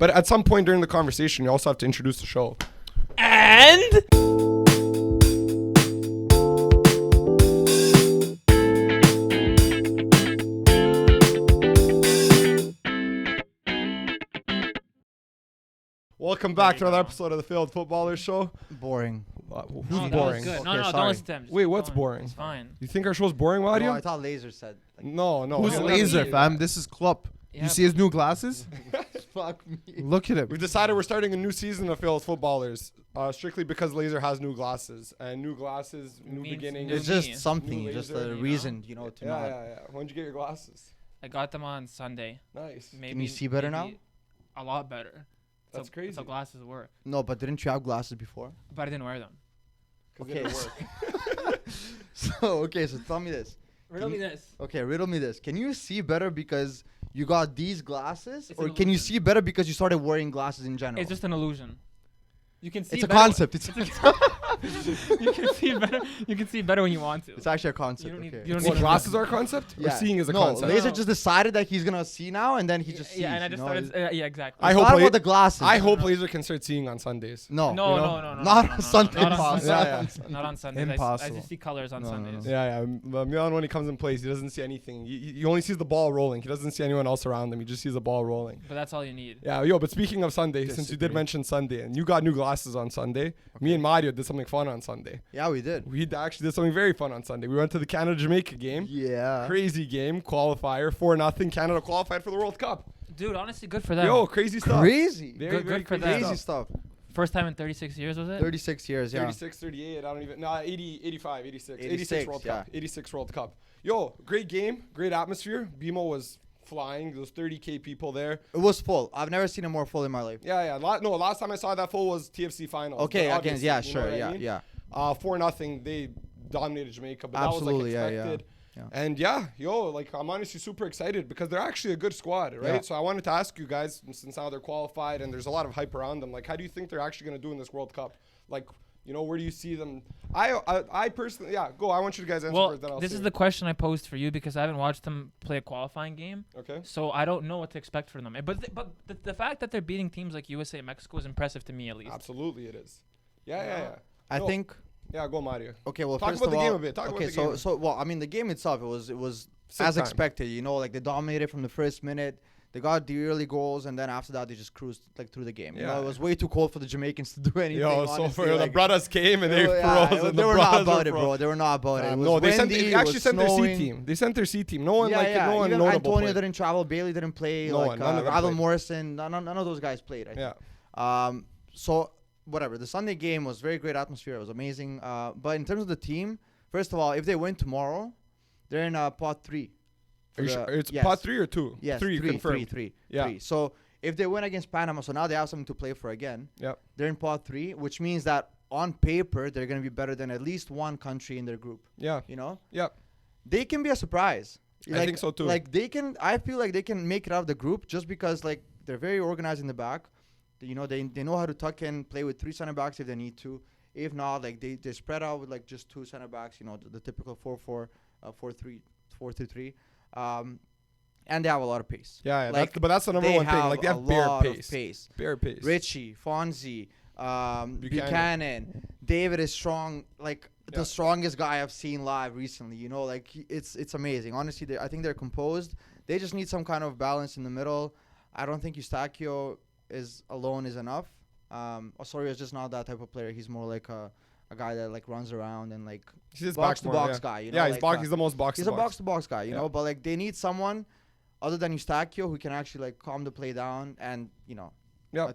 But at some point during the conversation, you also have to introduce the show. And Welcome back to another episode of the Failed Footballers Show. Boring. Who's no, that boring? was good. Okay, No, sorry. don't listen to him. Just Wait, keep what's going. boring? It's fine. You think our show's boring, Wadio? No, I thought Laser said. No. Who's he Laser, doesn't. fam? This is Klopp. Yeah, You see his new glasses? Fuck me. Look at him. We've decided we're starting a new season of Failed Footballers, strictly because Laser has new glasses. And new glasses, new Means beginning. new It's me. just something, New just Laser, a you know? reason, to not. Yeah. When'd you get your glasses? I got them on Sunday. Nice. Maybe you see better now? A lot better. That's crazy. That's how glasses work. No, but didn't you have glasses before? But I didn't wear them. 'Cause it didn't work. So tell me this. Riddle me this. Okay, riddle me this. Can you see better because you got these glasses, It's or an can you illusion. see better because you started wearing glasses in general? It's just an illusion. You can see. It's a better- concept. It's you can see better. You can see better when you want to. it's actually a concept. You don't need- okay. you don't What, need- glasses are a concept? Or seeing is a no, concept? Laser No. just decided that he's gonna see now, and then he just sees. Yeah, and I just started. Yeah, exactly. I It's hope not La- about the glasses. I hope no. Laser can start seeing on Sundays. No. No, you no, know? no, no, Not no, on no, Sundays. Not on Impossible. Sundays. Yeah, Not on Sundays. I Impossible. just see colors on No, no, no. Sundays. Yeah. Milan, when he comes in place, he doesn't see anything. He only sees the ball rolling. He doesn't see anyone else around him. He just sees the ball rolling. But that's all you need. Yeah, but speaking of Sunday, since you did Disagree. mention Sunday, and you got new glasses on Sunday, me and Mario did something fun on Sunday. Yeah, we did. We actually did something very fun on Sunday. We went to the Canada-Jamaica game. Yeah. Crazy game, qualifier, 4-0. Canada qualified for the World Cup. Dude, honestly, good for them. Yo, crazy stuff. Crazy. Very, Good- very good for crazy them. Crazy stuff. stuff. First time in 36 years, was it? 36 years, yeah. 36, 38, I don't even, no, 80, 85, 86. 86 86, World yeah. Cup. 86 World Cup. Yo, great game, great atmosphere. BMO was flying. There was 30K people there. It was full. I've never seen it more full in my life. Yeah. Last time I saw that full was TFC finals. Okay, but again, obviously, yeah, you know sure, what I yeah, mean? yeah. 4-0, they dominated Jamaica, but Absolutely, that was yeah, expected. yeah. And I'm honestly super excited because they're actually a good squad, right? Yeah. So I wanted to ask you guys, since now they're qualified and there's a lot of hype around them, like how do you think they're actually going to do in this World Cup? Like, where do you see them? I personally, go. I want you guys to answer Well, first, then I'll this say is it. the question I posed for you because I haven't watched them play a qualifying game, Okay. so I don't know what to expect from them. But the fact that they're beating teams like USA and Mexico is impressive to me, at least. Absolutely, it is. Yeah. I No. think. Yeah, go Mario. Okay, well, Talk first about of the game all, a bit. Talk about okay, the so game. so well, I mean, the game itself, it was Sick as time. expected. Like they dominated from the first minute. They got the early goals, and then after that, they just cruised through the game. Yeah. It was way too cold for the Jamaicans to do anything. Yo, so honestly, for the brothers came and they froze. And they the were not brothers about it, froze. bro. They were not about it. It was No, they windy, actually it was sent their C snowing. team. They sent their C team. No one no one Even notable Antonio played. didn't travel. Bailey didn't play. No one, none of them Ravel played. Morrison. None of those guys played. I think. Yeah. So whatever. The Sunday game was very great atmosphere. It was amazing. But in terms of the team, first of all, if they win tomorrow, they're in pot 3. Are you sure? It's yes. pot 3 or 2? Yes, 3 confirmed. three. Yeah. So if they win against Panama, so now they have something to play for again. Yep. They're in pot 3, which means that on paper they're going to be better than at least one country in their group. Yeah. Yep. They can be a surprise. I think so too. Like I feel like they can make it out of the group just because like they're very organized in the back. They know how to tuck in, play with 3 center backs if they need to. If not, like they spread out with like just 2 center backs. The typical 4-4, 4-3, 4-3. And they have a lot of pace. Yeah. Like, but that's the number one thing. Like they have bare pace. Bare pace. Richie, Fonzie, Buchanan, David is strong. Like the strongest guy I've seen live recently. It's amazing. Honestly, I think they're composed. They just need some kind of balance in the middle. I don't think Eustachio alone is enough. Osorio is just not that type of player. He's more like a guy that like runs around and like He's box to box guy. He's the most box. He's a box to box guy. But like they need someone other than Eustachio who can actually like calm the play down and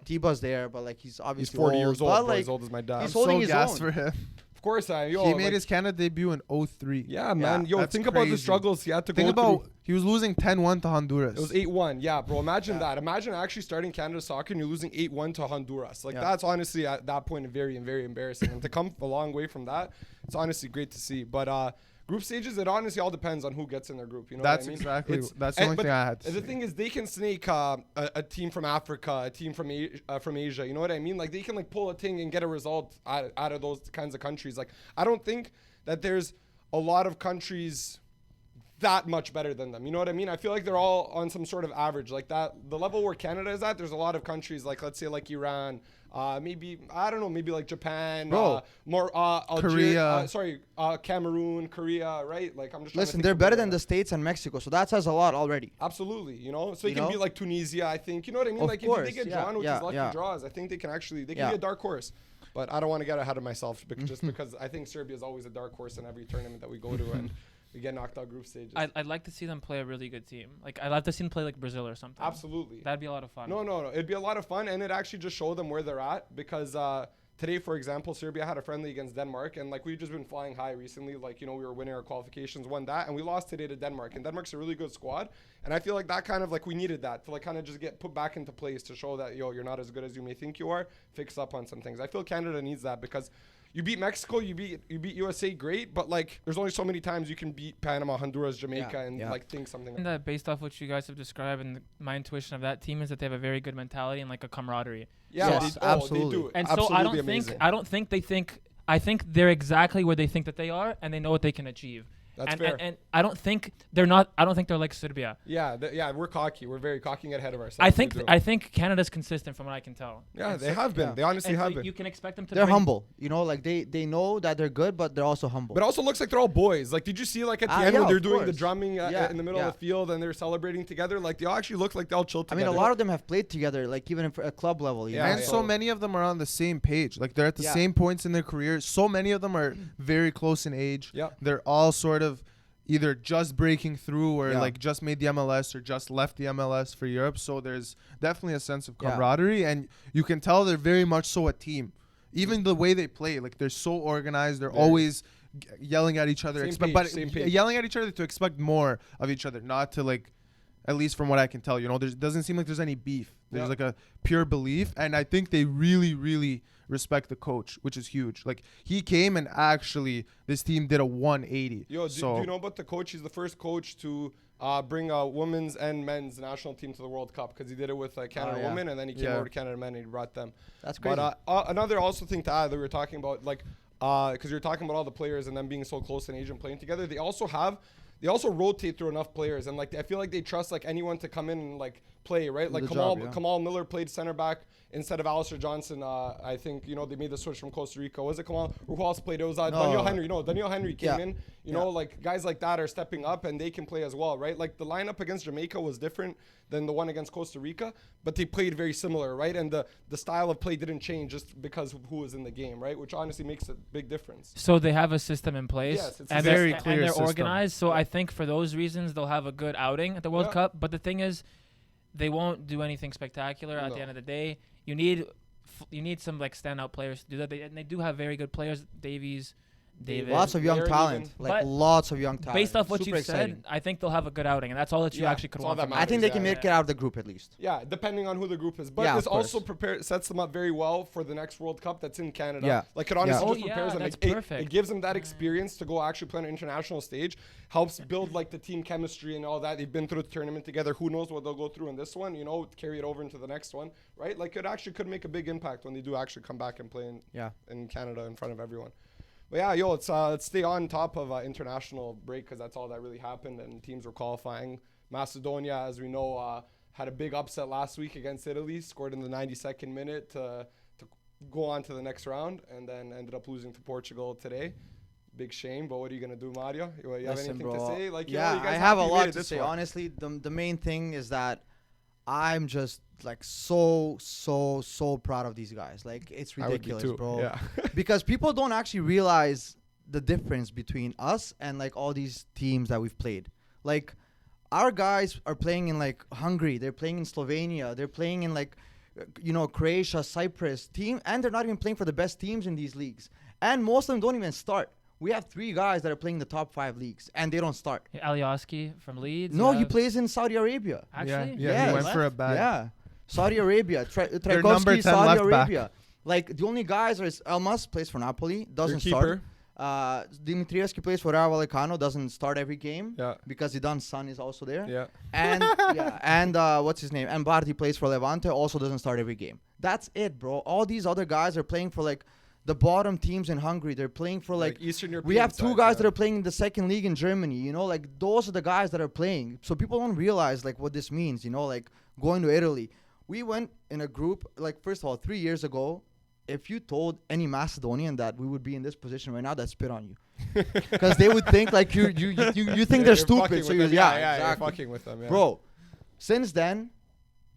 Tiba's there, but like he's obviously 40 years old. But, Bro, like, as old as my dad. he's I'm holding so his gassed own. for him. Of course, He made his Canada debut in 03. Yeah, man. Yo, that's think about the crazy. struggles he had to Think go about through. he was losing 10-1 to Honduras. It was 8-1. Yeah, bro. Imagine that. Imagine actually starting Canada soccer and you're losing 8-1 to Honduras. Like that's honestly at that point very, very embarrassing. And to come a long way from that, it's honestly great to see. But group stages, it honestly all depends on who gets in their group. You know That's what I mean? exactly. That's the only thing I had to The say. thing is, they can snake a team from Africa, a team from Asia. You know what I mean? Like they can like pull a thing and get a result out of those kinds of countries. Like I don't think that there's a lot of countries that much better than them. You know what I mean? I feel like they're all on some sort of average like that. The level where Canada is at, there's a lot of countries like, let's say, like Iran, maybe, I don't know, maybe like Japan, Algeria, Cameroon, Korea, right? Like, I'm just listen, they're better than the States and Mexico, so that says a lot already. Absolutely, you know? So you can beat like Tunisia, I think. You know what I mean? Of like, course, if they get drawn, which is lucky draws, I think they can be a dark horse. But I don't want to get ahead of myself just because I think Serbia is always a dark horse in every tournament that we go to, and we get knocked out group stages. I'd like to see them play a really good team. Like, I'd like to see them play like Brazil or something. Absolutely. That'd be a lot of fun. No. It'd be a lot of fun, and it actually just show them where they're at because today, for example, Serbia had a friendly against Denmark, and like we've just been flying high recently. Like, you know, we were winning our qualifications, won that, and we lost today to Denmark. And Denmark's a really good squad, and I feel like that kind of like we needed that to like kind of just get put back into place to show that you're not as good as you may think you are. Fix up on some things. I feel Canada needs that because you beat Mexico, you beat USA, great, but like there's only so many times you can beat Panama, Honduras, Jamaica, and like think something. And that based off what you guys have described, and my intuition of that team is that they have a very good mentality and like a camaraderie. Yeah, yes, absolutely. They do. And absolutely so I think they're exactly where they think that they are, and they know what they can achieve. That's fair. And I don't think they're like Serbia. Yeah, we're cocky. We're very cocky and get ahead of ourselves. I think Canada's consistent from what I can tell. Yeah, and they have been. They honestly have been. You can expect them to. They're humble. You know, like they know that they're good, but they're also humble. But it also looks like they're all boys. Like, did you see like at the end when they're doing the drumming in the middle of the field and they're celebrating together? Like, they all actually look like they all chill together. I mean, a lot of them have played together, like even at club level. And so many of them are on the same page. Like, they're at the same points in their career. So many of them are very close in age. Yeah. They're all sort of either just breaking through or like just made the MLS or just left the MLS for Europe. So there's definitely a sense of camaraderie, and you can tell they're very much so a team. Even the way they play, like they're so organized. They're always yelling at each other, yelling at each other to expect more of each other, not to like, at least from what I can tell, you know, there doesn't seem like there's any beef. There's like a pure belief, and I think they really, really respect the coach, which is huge. Like, he came and actually this team did a 180. Do you know about the coach? He's the first coach to bring a women's and men's national team to the World Cup, because he did it with Canada women, and then he came over to Canada men and he brought them. That's crazy. But another also thing to add that we were talking about, like, because you're talking about all the players and them being so close in age and playing together, they also rotate through enough players, and like I feel like they trust like anyone to come in and like play, right? Like Kamal Miller played center back instead of Alistair Johnson. I think, you know, they made the switch from Costa Rica. Was it Kamal? Or who else played? It was Daniel Henry. No, Daniel Henry came in. You know, like guys like that are stepping up and they can play as well, right? Like the lineup against Jamaica was different than the one against Costa Rica, but they played very similar, right? And the style of play didn't change just because of who was in the game, right? Which honestly makes a big difference. So they have a system in place. Yes, it's and very clear and they're system. organized. So I think for those reasons they'll have a good outing at the World Cup. But the thing is, they won't do anything spectacular at the end of the day. You need some like standout players to do that. They do have very good players. David. Lots of young talent. Lots of young talent. Based off what you said, I think they'll have a good outing, and that's all that you actually could want. I think they can make it out of the group at least. Yeah, depending on who the group is. But this also sets them up very well for the next World Cup that's in Canada. Yeah. Like, it honestly just prepares them. That's perfect. It gives them that experience to go actually play on an international stage, helps build like the team chemistry and all that. They've been through the tournament together. Who knows what they'll go through in this one, you know, carry it over into the next one, right? Like, it actually could make a big impact when they do actually come back and play in Canada in front of everyone. But yeah, let's stay on top of international break, because that's all that really happened, and teams were qualifying. Macedonia, as we know, had a big upset last week against Italy, scored in the 92nd minute to go on to the next round, and then ended up losing to Portugal today. Big shame, but what are you going to do, Mario? You have anything to say? Like, you guys I have a lot to say. One. Honestly, the main thing is that I'm just like so proud of these guys. Like, it's ridiculous, bro. Yeah. Because people don't actually realize the difference between us and like all these teams that we've played. Like, our guys are playing in like Hungary, they're playing in Slovenia, they're playing in like, you know, Croatia, Cyprus team, and they're not even playing for the best teams in these leagues. And most of them don't even start. We have 3 guys that are playing the top 5 leagues, and they don't start. Alioski from Leeds. No, he plays in Saudi Arabia. Actually? Yeah, he went for a bag. Yeah. Saudi Arabia. Number Trajkovski, 10 Saudi left Arabia. back. Like, the only guys are Elmas, plays for Napoli, doesn't start. Dimitrievski plays for Rayo Vallecano, doesn't start every game because Zidane's son is also there. Yeah. And what's his name? And Bardi plays for Levante, also doesn't start every game. That's it, bro. All these other guys are playing for like the bottom teams in Hungary. They're playing for like Eastern European. we have two sides, guys that are playing in the second league in Germany. You know, like those are the guys that are playing. So people don't realize like what this means. You know, like going to Italy. We went in a group. Like first of all, 3 years ago, if you told any Macedonian that we would be in this position right now, they'd spit on you, because they would think like you think they're stupid. So you're exactly. you're fucking with them, bro. Since then,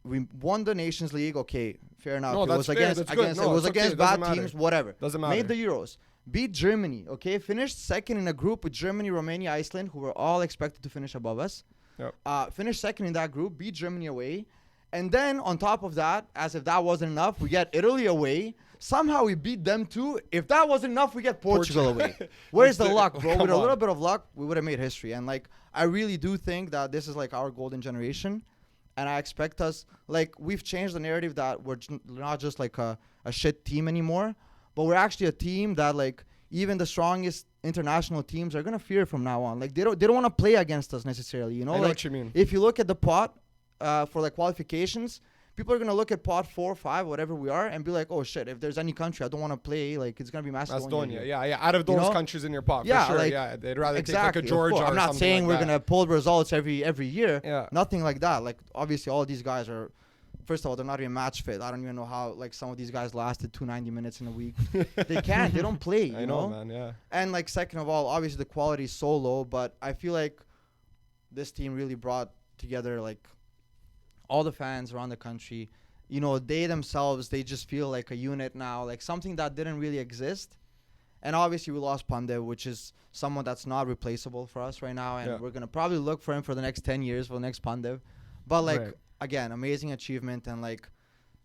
we won the Nations League. Okay, fair enough. No, it was fair. against bad teams. Whatever. Doesn't matter. Made the Euros. Beat Germany. Okay, finished second in a group with Germany, Romania, Iceland, who were all expected to finish above us. Yep. Finished second in that group. Beat Germany away. And then on top of that, as if that wasn't enough, we get Italy away. Somehow we beat them too. If that wasn't enough, we get Portugal away. Where's the luck, bro? With a little bit of luck, we would have made history. And like, I really do think that this is like our golden generation. And I expect us, like, we've changed the narrative that we're not just like a shit team anymore, but we're actually a team that like even the strongest international teams are gonna fear from now on. Like they don't want to play against us necessarily. You know, I know like what you mean. if you look at the pot for like qualifications, people are going to look at pot 4, 5, whatever we are, and be like, oh shit, if there's any country I don't want to play, like it's going to be Macedonia. Yeah. Out of those countries in your pot, for sure. Like, yeah, they'd rather exactly, take like a Georgia or I'm not saying like we're going to pull results every year. Yeah. Nothing like that. Like obviously all of these guys are, first of all, they're not even match fit. I don't even know how like some of these guys lasted 290 minutes in a week. They can't. They don't play, you know, man, yeah. And like second of all, obviously the quality is so low, but I feel like this team really brought together like all the fans around the country. You know, they themselves, they just feel like a unit now, like something that didn't really exist. And obviously we lost Pandev, which is someone that's not replaceable for us right now. And we're going to probably look for him for the next 10 years for the next Pandev. But like, again, amazing achievement. And like,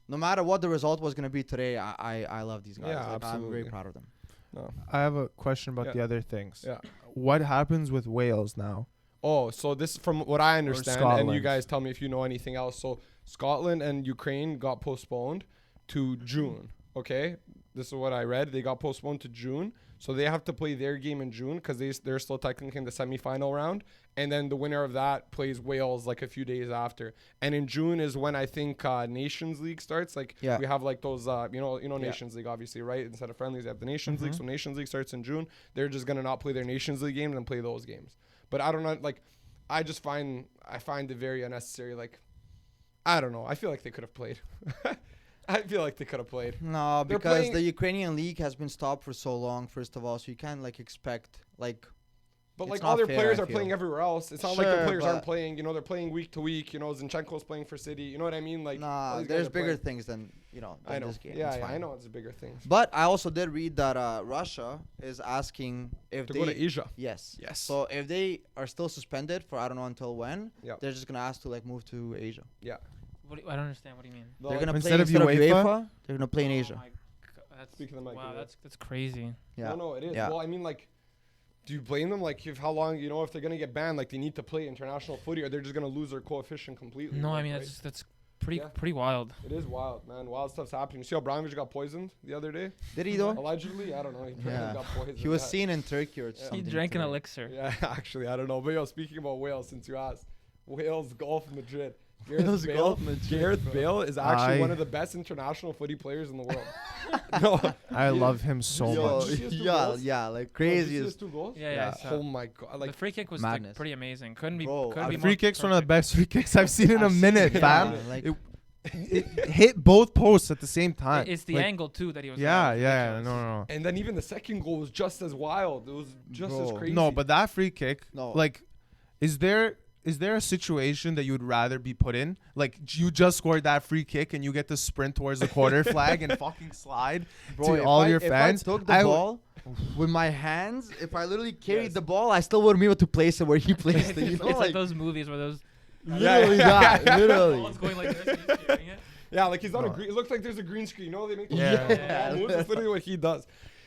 no matter what the result was going to be today, I love these guys. Yeah, like, absolutely. I'm very proud of them. No. I have a question about the other things. Yeah. What happens with Wales now? Oh, so this, from what I understand, Scotland. and you guys tell me if you know anything else. So Scotland and Ukraine got postponed to June. Okay, this is what I read. They got postponed to June, so they have to play their game in June because they're still technically in the semifinal round, and then the winner of that plays Wales like a few days after. And in June is when I think Nations League starts. Like we have like those Nations League obviously, right? Instead of friendlies, they have the Nations League. So Nations League starts in June. They're just gonna not play their Nations League games and play those games. But I don't know, like, I find it very unnecessary. Like, I don't know. I feel like they could have played. I feel like they could have played. No, because the Ukrainian league has been stopped for so long, first of all, so you can't, like, expect, like... But, like, all their players are playing everywhere else. It's not like the players aren't playing. You know, they're playing week to week. You know, Zinchenko's playing for City. You know what I mean? Like, nah, there's bigger things than, you know, than this game. Yeah, I know it's bigger things. But I also did read that Russia is asking if they... go to Asia. Yes. So if they are still suspended for I don't know until when, they're just going to ask to, like, move to Asia. Yeah. I don't understand. What do you mean? They're going to play instead of UEFA, they're going to play in Asia. My God, Speaking of the mic, wow, that's crazy. Yeah. No, it is. Yeah. Well, I mean, like, do you blame them? Like, if how long, you know, if they're going to get banned, like, they need to play international footy, or they're just going to lose their coefficient completely. No, like, I mean, right? that's pretty wild. It is wild, man. Wild stuff's happening. You see how Abramovich got poisoned the other day? Did he, though? Allegedly? I don't know. He got poisoned. He was seen in Turkey or something. He drank an elixir. Yeah, actually, I don't know. But, yo, speaking about Wales, since you asked, Wales Golf Madrid. Gareth Bale is actually one of the best international footy players in the world. No, I love him so much. Yeah, like crazy. His 2 goals? Yeah. Oh my god! Like the free kick was like, pretty amazing. Couldn't be free kick's one of the best free kicks I've seen in a minute, fam. Like, it hit both posts at the same time. It's the angle too that he was. No. And then even the second goal was just as wild. It was just as crazy. No, but that free kick, like, is there a situation that you would rather be put in? Like, you just scored that free kick and you get to sprint towards the corner flag and fucking slide to all your fans. If I took the ball with my hands, if I literally carried the ball, I still wouldn't be able to place it where he placed it. You know, it's like those movies where those... Literally that. Literally. The ball's going like this and he's carrying it. Yeah, like he's on a green... It looks like there's a green screen. You know, they make those moves. That's literally what he does.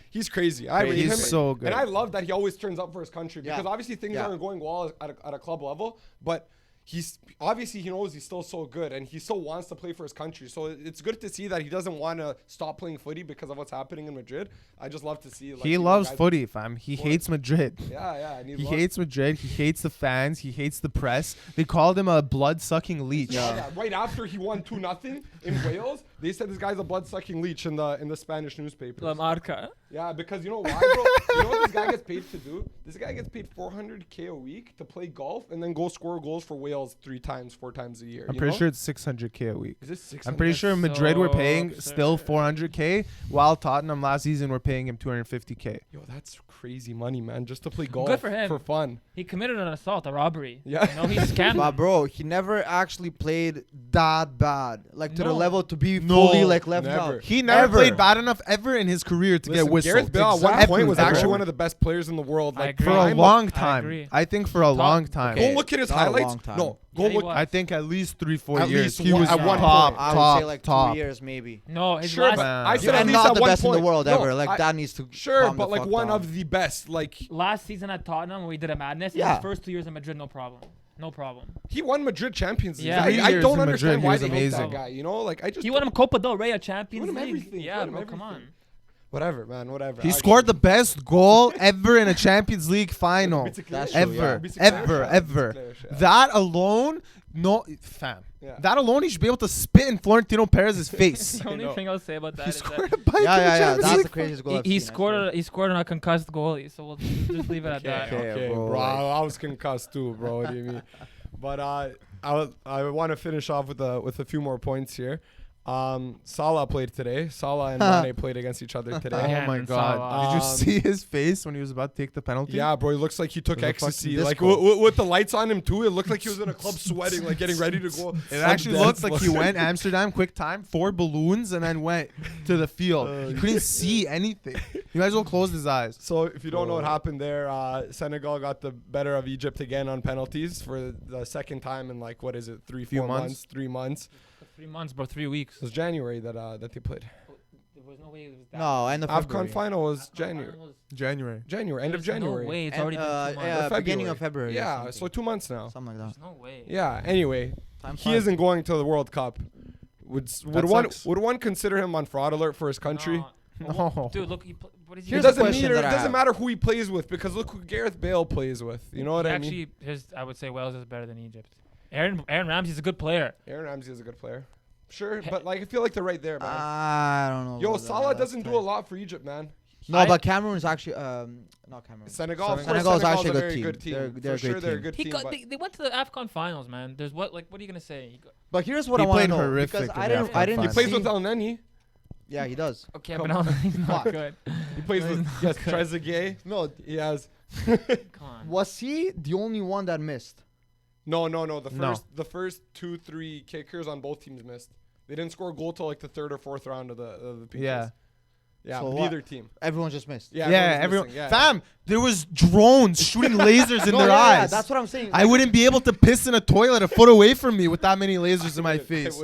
He's crazy. I rate him. He's so good. And I love that he always turns up for his country because obviously things aren't going well at a club level, but he's obviously he knows he's still so good and he still wants to play for his country. So it's good to see that he doesn't want to stop playing footy because of what's happening in Madrid. I just love to see. Like, he loves footy, fam. He hates Madrid. Yeah. And he hates Madrid. He hates the fans. He hates the press. They called him a blood-sucking leech. Yeah. Right after he won 2-0 in Wales, they said this guy's a blood-sucking leech in the Spanish newspapers. La Marca. Yeah, because you know why, bro? You know what this guy gets paid to do? This guy gets paid $400K a week to play golf and then go score goals for Wales 4 times a year. I'm pretty sure it's $600K a week. Is it 600? I'm pretty sure Madrid were paying absurd. still $400K, while Tottenham last season were paying him $250K. Yo, that's crazy money, man. Just to play golf. Good for him. For fun. He committed an assault, a robbery. Yeah. You know, he scammed. But bro, he never actually played that bad, like to the No. level to be No, fully like left never. out. He never Ever. played bad enough ever in his career to get whistled. Gareth Bale at one Exactly. point was Ever. actually one of the best players in the world. I Like agree. For a prime of- long I time. agree. I think for a long time. okay. Go look at his Not a highlights. long time. No, go Yeah, he look. was. I think at least 3-4 At years. least He one- was at one top, point. I would top, say like top. 2 years maybe. No, his Sure, last, but I said And at least not at the one best in point. the world No, ever. Like I- that needs to. Sure, calm but the like fuck one down. of the best. Like last season at Tottenham when we did a madness. Yeah. His first 2 years in Madrid, no problem. No problem. he won Madrid Champions League. Yeah. I 3 don't years in understand Madrid, he why was they hate amazing. that guy. You know, like I just He won him Copa del Rey, a Champions Won him League. everything, Yeah, won him bro, come on. everything. Whatever, man. Whatever. He scored the best goal ever in a Champions League final. That's true, Ever, yeah. ever. That alone, no, fam. Yeah. That alone, he should be able to spit in Florentino Perez's face. The only know. thing I'll say about that He is scored that a bike in the Yeah. Champions That's League the craziest goal. I've he seen, scored on a concussed goalie. So we'll just leave it at that. Okay, bro. bro, like- I was concussed too, bro. What do you mean? But I want to finish off with a few more points here. Salah played today. Salah and Mane played against each other today. Oh my and God! Salah. Did you see his face when he was about to take the penalty? Yeah, bro. He looks like he took It was a ecstasy. fucking Like disco. with the lights on him too. It looked like he was in a club sweating, like getting ready to go. It actually looked like he went Amsterdam, quick time, 4 balloons, and then went to the field. He couldn't see anything. He might as well closed his eyes. So if you don't know what happened there, Senegal got the better of Egypt again on penalties for the second time in like what is it, 3 months, 3 months. 3 months, bro. 3 weeks. It was January that they played. There was no way it was that. No, end of AFCON February. final was January. January. End of January. No way. It's And, already been 2 months. yeah, Or beginning of February. or Yeah, something. so 2 months now. Something like that. There's no way. Yeah. Anyway, Time he flies. isn't going to the World Cup. Would sucks. one consider him on fraud alert for his country? No. Dude, look. What is he? It Here's a doesn't question that I doesn't have. matter who he plays with because look who Gareth Bale plays with. You know what I mean? Actually, I would say Wales is better than Egypt. Aaron Ramsey's a good player. Aaron Ramsey is a good player. Sure, but like I feel like they're right there, man. I don't know. Yo, about that. Salah That's doesn't do tight. a lot for Egypt, man. No, but Cameroon's actually not Cameroon. Senegal, of course, Senegal's actually a a good very team. good team. They're a For great sure, they're a team. good He team. got, but they went to the AFCON finals, man. There's what are you gonna say? But here's what He I want to played know horrific because in I the didn't. AFCON I didn't. he finals. plays see- with El Neni. Yeah, he does. Okay, Come but he's not Fuck. good. He plays with yes, Trezeguet. No, He has Come on. was he the only one that missed? no. No. The first 2-3 kickers on both teams missed. They didn't score a goal till like the 3rd or 4th round of the PKs. Yeah. Yeah, So neither team. Everyone just missed. Yeah, Yeah, everyone. everyone. Fam, there was drones shooting lasers in No, their yeah, eyes. that's what I'm saying. I wouldn't be able to piss in a toilet a foot away from me with that many lasers in my face.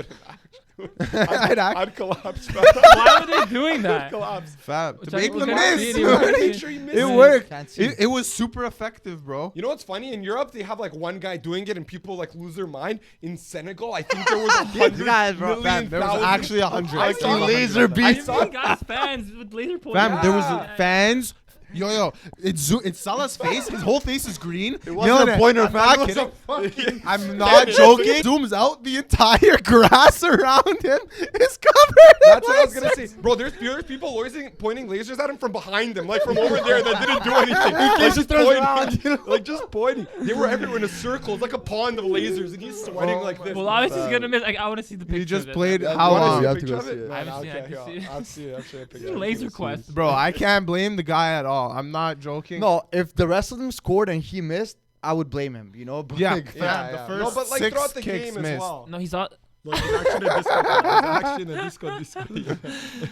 I'd collapse. Why were they doing that? collapse. Fam, Which to I make was them gonna miss. see it, Make sure you miss It worked. Can't see. It was super effective, bro. You know what's funny? In Europe, they have like one guy doing it, and people like lose their mind. In Senegal, I think there was 100 guys, bro. million Fam, there was thousand- actually 100. I I saw saw laser laser beams. beams. I saw- Guys, fans with laser pointers. Fam, there was Yeah. fans. Yo, it's Salah's face. His whole face is green. It wasn't a pointer, I'm fam. not It was a kidding. I'm not joking. Zooms out the entire grass around him is covered. That's what I was gonna say, bro. There's people always pointing lasers at him from behind him, like from over there that didn't do anything. Like just pointing, like just pointing. They were everywhere in a circle. It's like a pond of lasers, and he's sweating like this. Well, obviously he's gonna miss. Like, I want to see the picture. He just of it. played Yeah, how you wanna long? see a You have to picture go of see it? it. I haven't Okay, seen it, I can okay, see it. I'll see it. I'll show you a It's picture. a laser quest. Bro, I can't blame the guy at all. I'm not joking. No, if the rest of them scored and he missed, I would blame him. You know. But Yeah, like, fam, the No, first but like 6 throughout the kicks game as missed. well. No, he's not. Look, he's actually in a disco. He's actually in a disco.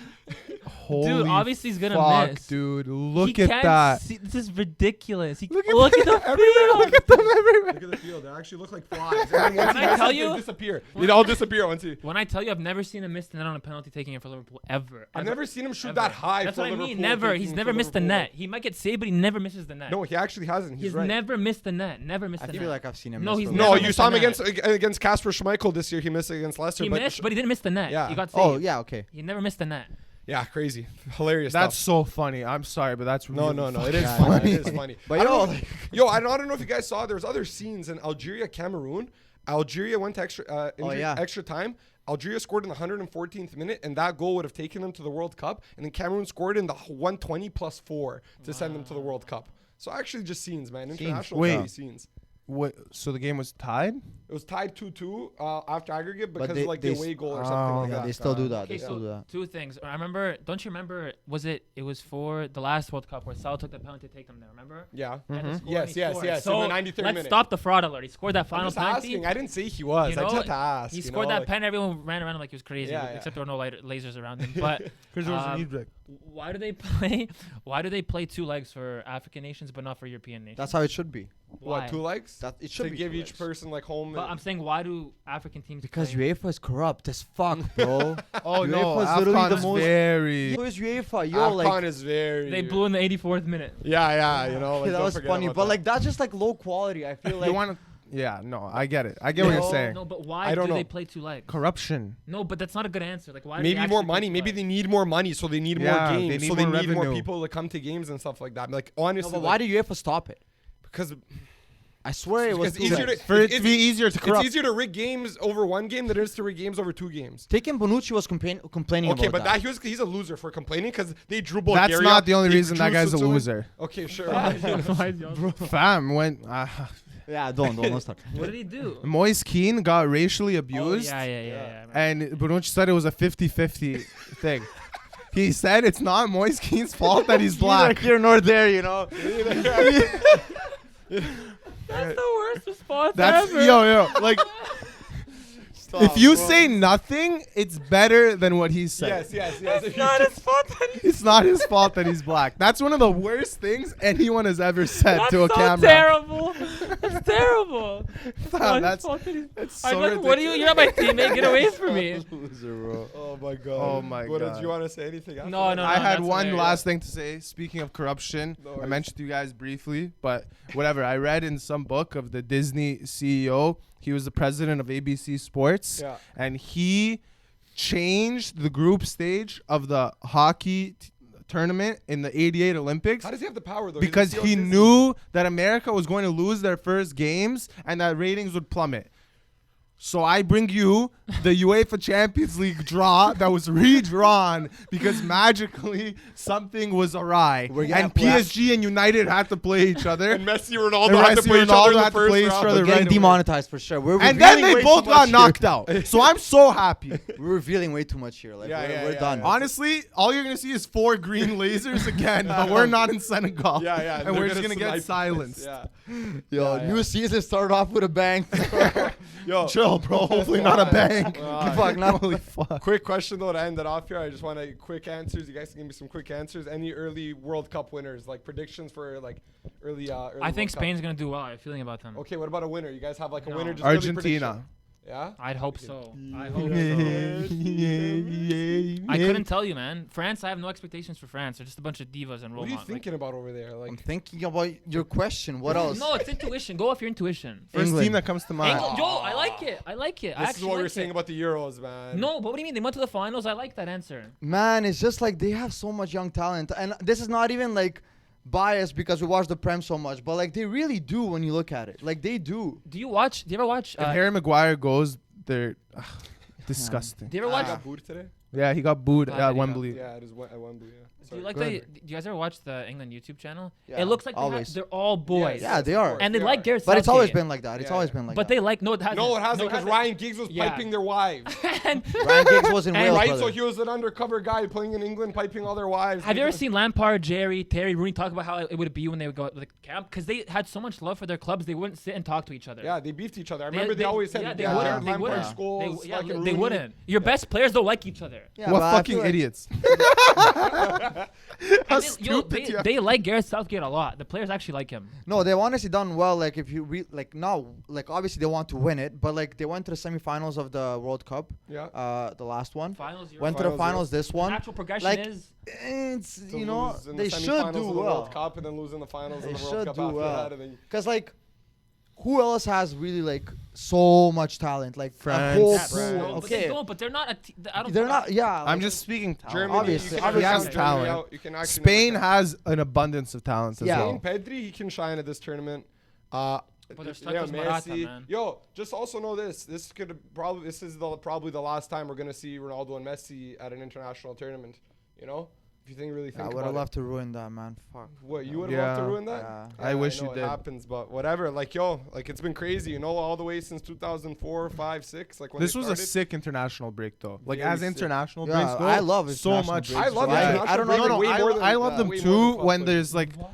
Holy obviously he's gonna fuck, miss. dude. Look He at can't that. see- this is ridiculous. Look at Look at the field. Look at them everywhere. Look at the field. They actually look like flies. And then once When he I tell misses, you- they disappear. They all disappear once he. When I tell you, I've never seen him miss the net on a penalty taking it for Liverpool ever. I've never seen him shoot Ever. that high. That's for what I mean. Liverpool, Never. taking He's for never missed the Liverpool. net. He might get saved, but he never misses the net. No, he actually hasn't. He's right. never missed the net. Never missed I the feel net. like I've seen him. No, miss he's the never No, net. you missed saw him the net. against Casper Schmeichel this year. He missed against Leicester. He missed, but he didn't miss the net. Yeah. He got saved. Oh yeah, okay. He never missed the net. Yeah, crazy, hilarious. That's stuff. so funny. I'm sorry, but that's No, really no, no. It fucking is Yeah, funny. yeah. It is funny. But I yo, don't know- I don't know if you guys saw. There's other scenes in Algeria, Cameroon. Algeria went to extra time. Algeria scored in the 114th minute, and that goal would have taken them to the World Cup. And then Cameroon scored in the 120 plus 4 to send them to the World Cup. So actually, just scenes, man. International Wait. scenes. What? So the game was tied? It was tied 2-2 after aggregate But because they- of like they the away goal or something oh, like Yeah, that. they still do that. Okay, They still do so that. two things. I remember. Don't you remember? It was for the last World Cup where Salah took the penalty to take them there. Remember? Yeah. He had to score Yes, and he yes, scored. yes, So in the 93rd let's minute. stop the fraud alert. He scored that I'm final just penalty. asking. I didn't say he was. You know, I just had to ask. He you scored know, that like- pen. Everyone ran around like he was crazy, Yeah, yeah. except there were no lasers around him. But Because there was Um, an Idrik. why do they play? Why do they play two legs for African nations but not for European nations? That's how it should be. Why? What, 2 legs? That it should To be give two each legs. person like home. But I'm saying, why do African teams? Because play? UEFA is corrupt as fuck, bro. Oh no, UEFA is literally the AFCON's most- very. So is UEFA. Yo, AFCON like is very. They blew in the 84th minute. Yeah, yeah, you know. Like, that don't was forget funny, about but that. like that's just like low quality. I feel like You want to? Yeah, no, I get it. I get what you're saying. No, but why I don't do know. they play two legs? Corruption. No, but that's not a good answer. Like, why? Do maybe they more actually play money. two Maybe legs? they need more money, so they need Yeah, more they games. need So they more need more revenue. people to come to games and stuff like that. Like honestly, No, but like, why did UEFA stop it? because I swear it was it's too easier legs. to For it it's- to be easier to it's corrupt. easier to rig games over one game than it is to rig games over 2 games. Taken Bonucci was complaining Okay, about but he's a loser for complaining because they drew Bulgaria. That's not the only they reason that drew guy's a Switzerland. loser. Okay, sure. Fam, when Yeah, don't start. What did he do? Moise Keane got racially Oh, abused, yeah. and Bonucci said it was a 50-50 thing. He said it's not Moise Keane's fault that he's black. Neither here nor there, you know. That's the worst response That's ever. yo, like if you say nothing, it's better than what he said. yes. It's not his fault. That It's not his fault that he's black. That's one of the worst things anyone has ever said That's to a so camera. terrible. That's terrible. It's not his that's- fault that he's- It's I'm so like, what are you? You're not my teammate. Get away from me. Loser, bro. Oh my god. Oh my What God. did you want to say? Anything? after No, that? no, I had that's one hilarious. last thing to say. Speaking of corruption, No I worries. mentioned to you guys briefly, but whatever. I read in some book of the Disney CEO. He was the president of ABC Sports, Yeah. and he changed the group stage of the hockey tournament in the '88 Olympics. How does he have the power though? He's Because the CEO he of Disney. knew that America was going to lose their first games and that ratings would plummet. So I bring you the UEFA Champions League draw that was redrawn because magically something was awry. And PSG and United had to play each other. And Messi, Ronaldo And had to Messi, play each other in Ronaldo the had to first play each round. other. We're getting right away. demonetized for sure. We're And then revealing they way both too got much here. knocked out. So I'm so happy. We're revealing way too much here. Like Yeah, we're yeah, done. yeah. Honestly, all you're going to see is 4 green lasers again, but we're not in Senegal. Yeah. And we're just going to get silenced. Yeah. Yo, Yeah, new yeah. season started off with a bang. Yo. Chill, bro. Hopefully not a bang. Fuck, not Holy fuck. Quick question though to end it off here. I just want quick answers. You guys can give me some quick answers. Any early World Cup winners, like predictions for like early. I think World Cup? Spain's gonna do well. I have a feeling about them. Okay, what about a winner? You guys have like a No. winner? Just early Argentina. prediction. Yeah. I'd hope so. I hope Yeah. so. I couldn't tell you, man. France, I have no expectations for France. They're just a bunch of divas and What are you Roma. thinking about over there? I'm Like, thinking about your question. What else? No, it's intuition. Go off your intuition. First England. team that comes to mind. England, yo, I like it. I like it. I this is actually what we were like saying it. about the Euros, man. No, but what do you mean? They went to the finals. I like that answer. Man, it's just like they have so much young talent. And this is not even like biased because we watch the Prem so much, but like they really do when you look at it. Like they do. Do you ever watch? If Harry Maguire goes, they're disgusting. Do you ever I watch? got booed today. Yeah, he got booed How at did he go? Wembley. Yeah, it is at Wembley. Yeah. Do you like Go the? ahead. Do you guys ever watch the England YouTube channel? Yeah, It looks like always. they're all boys. Yeah, they are. And they like Gareth But it's always Southgate. been like that. It's Yeah, always yeah. been like But that. they like no, it hasn't. No, it hasn't because hasn't. Ryan Giggs was Yeah. piping their wives. And Ryan Giggs was in And Wales, Right, brother. so he was an undercover guy playing in England, piping all their wives. have you ever seen Lampard, Jerry, Terry, Rooney talk about how it would be when they would go to the camp? Because they had so much love for their clubs, they wouldn't sit and talk to each other. Yeah, they beefed each other. I remember they always said, yeah, they Jared wouldn't. They Lampard wouldn't. schools, They, yeah, fucking they Rooney. wouldn't. Your best players don't like each other. player. Yeah, what but I fucking feel like- idiots. How stupid you are. They like Gareth Southgate a lot. The players actually like him. No, they've honestly done well. Like if you obviously they want to win it, but like they went to the semifinals of the World Cup. Yeah. The last one. Finals. Went to the finals. This one. Natural progression Like, is. It's To you know lose in they the should semifinals do of the well. World Cup and then lose in the finals They of the World should Cup do after well. that. And then Cause like, who else has really like so much talent? Like France. a whole Yeah, pool. France. But they Okay, don't. But they're not. I don't. they're not. Yeah, I'm like, just speaking talent. Germany, Obviously, you can obviously. actually Has count Germany talent. out. You can actually Spain never has an abundance of talent as Yeah. well. Spain, Pedri, he can shine at this tournament. But they're stuck with Morata, man. Yo, just also know this. This is probably the last time we're gonna see Ronaldo and Messi at an international tournament. You know, if you really think I would about have it. loved to ruin that, man. Fuck. What, you would have loved to Yeah. ruin that? Yeah. I wish know you it did. happens, but whatever. Like, yo, like it's been crazy, you know, all the way since 2004, 5, 6. Like when This they was a started. sick international break, though. Like Very as sick. international Yeah, breaks go, I love so international much. breaks. I love So I international don't know. breaks No, way more than- I love yeah, them way more too than when club there's like Why?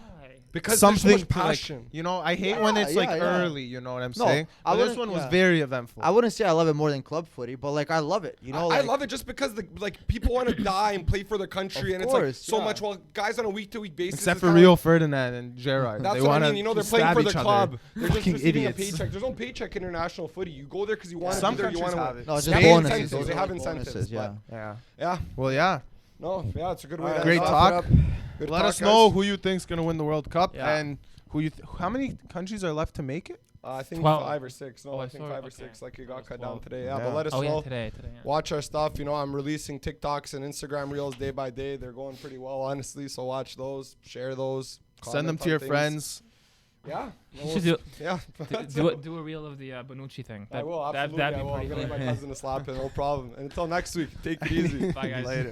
because something there's so much to, like, passion. you know, I hate when it's like yeah. early. You know what I'm No, saying? I But this wouldn't- one was yeah. very eventful. I wouldn't say I love it more than club footy, but like I love it. You know, I like, love it just because the like people want to die and play for their country, Of and it's like course, so yeah. much. Well, guys on a week-to-week basis, Except it's for kinda Rio like- Ferdinand and Gerrard. That's they what I wanna mean. You know, they're playing stab for each their other. club. They're just Fucking receiving a idiots. paycheck. There's no paycheck in international footy. You go there because you want to Some be there. You countries want to have win. it. no, just They have bonuses. incentives. Those They are have like incentives. bonuses, but yeah. yeah. Well, yeah. No, yeah, it's a good way. Alright, to Great end wrap off. it talk. up. Good Let talk, us know guys. who you think's gonna win the World Cup Yeah. and who you. How many countries are left to make it? I think 12. 5 or 6. No, Oh, I think sorry. 5 or Okay. 6. Like it That got was cut down 12. today. Yeah, Yeah. but let us Oh yeah, know. today. Yeah. Watch our stuff. You know, I'm releasing TikToks and Instagram reels day by day. They're going pretty well, honestly. So watch those, share those, Send them comment to your on things. friends. Yeah. You should do, Yeah. do a reel of the Bonucci thing. I will, That'd absolutely. be I will. I'm pretty going to funny. get my cousin to slap it. No problem. And until next week, take it easy. Bye guys. Later.